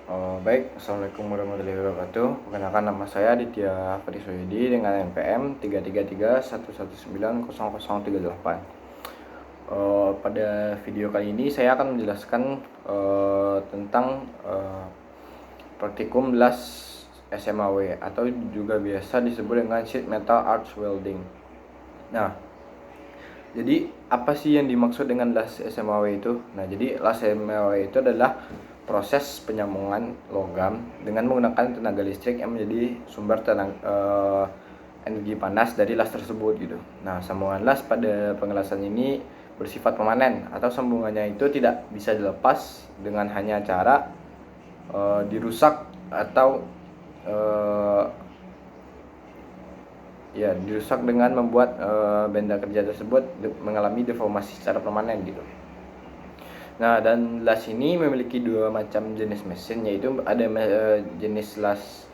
Baik, Assalamualaikum warahmatullahi wabarakatuh. Perkenalkan, nama saya Aditya Fadiswedi dengan NPM 33311190038. Pada video kali ini saya akan menjelaskan tentang praktikum las SMAW atau juga biasa disebut dengan Sheet Metal Arch Welding. Nah, jadi apa sih yang dimaksud dengan las SMAW itu? Nah, jadi las SMAW itu adalah proses penyambungan logam dengan menggunakan tenaga listrik yang menjadi sumber energi panas dari las tersebut gitu. Nah, sambungan las pada pengelasan ini bersifat permanen atau sambungannya itu tidak bisa dilepas dengan hanya cara dirusak atau dirusak dengan membuat benda kerja tersebut mengalami deformasi secara permanen gitu. Nah, dan las ini memiliki dua macam jenis mesin, yaitu ada jenis las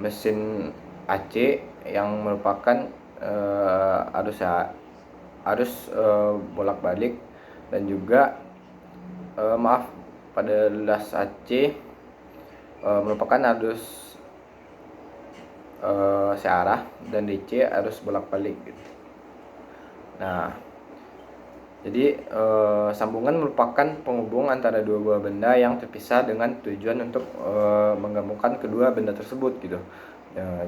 mesin AC yang merupakan arus bolak-balik, dan juga pada las AC merupakan arus searah, dan DC arus bolak-balik gitu. Nah, jadi sambungan merupakan penghubung antara dua buah benda yang terpisah dengan tujuan untuk menggabungkan kedua benda tersebut gitu. Ya,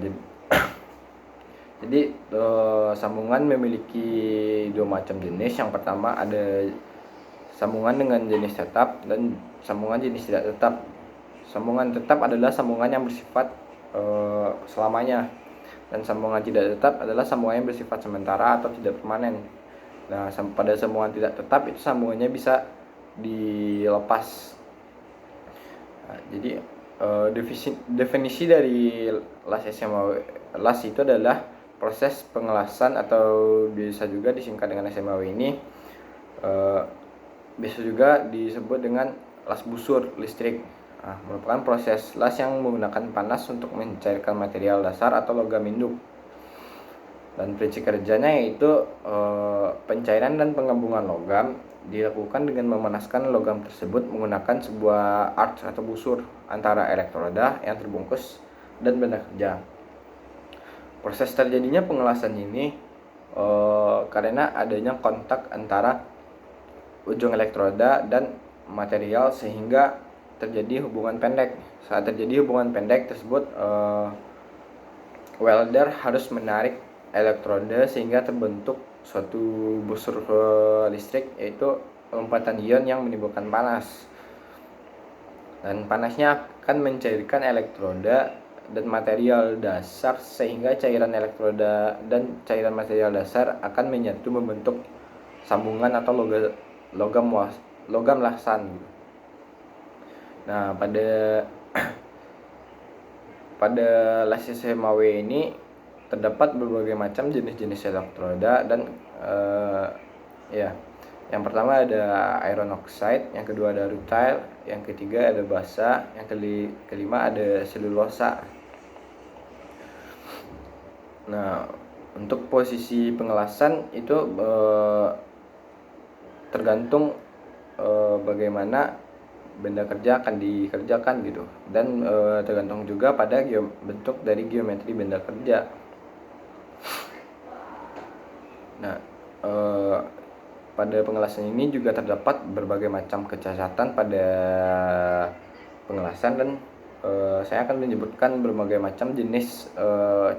jadi sambungan memiliki dua macam jenis. Yang pertama ada sambungan dengan jenis tetap dan sambungan jenis tidak tetap. Sambungan tetap adalah sambungan yang bersifat selamanya, dan sambungan tidak tetap adalah sambungan yang bersifat sementara atau tidak permanen. Nah, pada sambungan tidak tetap itu sambungannya bisa dilepas. Nah, jadi definisi dari las SMAW, las itu adalah proses pengelasan atau biasa juga disingkat dengan SMAW ini bisa juga disebut dengan las busur listrik. Nah, merupakan proses las yang menggunakan panas untuk mencairkan material dasar atau logam induk. Dan prinsip kerjanya yaitu pencairan dan penggabungan logam dilakukan dengan memanaskan logam tersebut menggunakan sebuah arch atau busur antara elektroda yang terbungkus dan benda kerja. Proses terjadinya pengelasan ini karena adanya kontak antara ujung elektroda dan material sehingga terjadi hubungan pendek. Saat terjadi hubungan pendek tersebut, welder harus menarik elektroda sehingga terbentuk suatu busur listrik, yaitu lompatan ion yang menimbulkan panas. Dan panasnya akan mencairkan elektroda dan material dasar sehingga cairan elektroda dan cairan material dasar akan menyatu membentuk sambungan atau logam lasan. Nah, pada las SMAW ini terdapat berbagai macam jenis-jenis elektroda, dan yang pertama ada iron oxide, yang kedua ada rutile, yang ketiga ada basa, yang kelima ada selulosa. Nah, untuk posisi pengelasan itu tergantung bagaimana benda kerja akan dikerjakan gitu, dan tergantung juga pada bentuk dari geometri benda kerja. Nah, pada pengelasan ini juga terdapat berbagai macam kecacatan pada pengelasan, dan saya akan menyebutkan berbagai macam jenis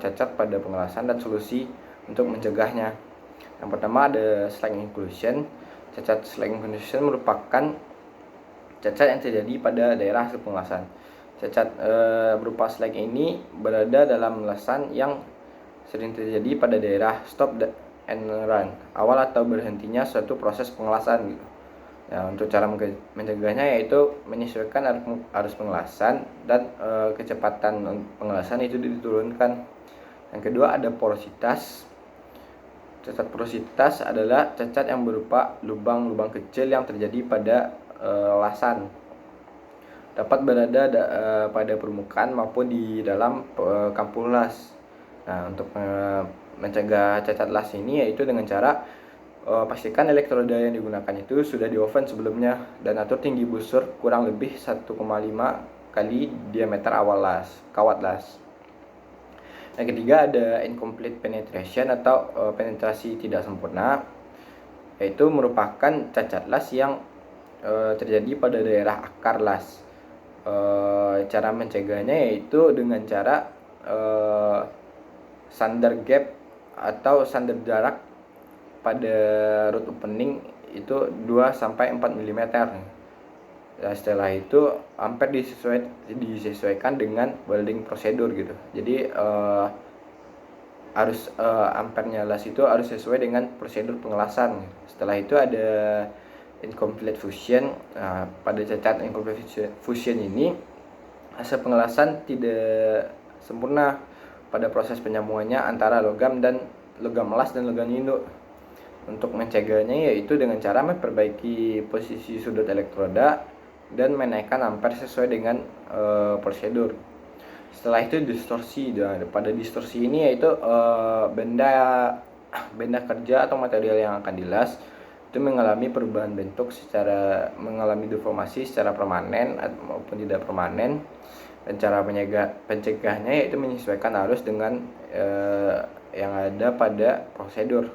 cacat pada pengelasan dan solusi untuk mencegahnya. Yang pertama ada slag inclusion. Cacat slag inclusion merupakan cacat yang terjadi pada daerah hasil pengelasan. Cacat berupa slag ini berada dalam lasan yang sering terjadi pada daerah stop and run, awal atau berhentinya suatu proses pengelasan gitu. Nah, untuk cara mencegahnya yaitu menyesuaikan arus pengelasan dan kecepatan pengelasan itu diturunkan. Yang kedua ada porositas. Cacat porositas adalah cacat yang berupa lubang-lubang kecil yang terjadi pada lasan, dapat berada pada permukaan maupun di dalam kampur las. Nah, untuk mencegah cacat las ini yaitu dengan cara pastikan elektroda yang digunakan itu sudah di oven sebelumnya, dan atur tinggi busur kurang lebih 1,5 kali diameter awal kawat las. Yang ketiga ada incomplete penetration atau penetrasi tidak sempurna, yaitu merupakan cacat las yang terjadi pada daerah akar las. Cara mencegahnya yaitu dengan cara sander gap atau sander jarak pada root opening itu 2-4 mm. Nah, setelah itu ampere disesuaikan dengan welding prosedur gitu. Jadi harus ampernya las itu harus sesuai dengan prosedur pengelasan. Setelah itu ada incomplete fusion. Nah, pada cacat incomplete fusion ini hasil pengelasan tidak sempurna pada proses penyambungannya antara logam las dan logam induk. Untuk mencegahnya yaitu dengan cara memperbaiki posisi sudut elektroda dan menaikkan ampere sesuai dengan prosedur. Setelah itu distorsi. Pada distorsi ini yaitu benda kerja atau material yang akan dilas itu mengalami perubahan bentuk mengalami deformasi secara permanen maupun tidak permanen, dan cara pencegahnya yaitu menyesuaikan arus dengan yang ada pada prosedur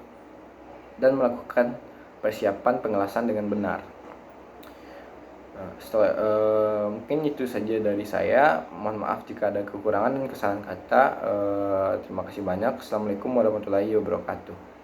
dan melakukan persiapan pengelasan dengan benar. Mungkin itu saja dari saya. Mohon maaf jika ada kekurangan dan kesalahan kata. Terima kasih banyak. Assalamualaikum warahmatullahi wabarakatuh.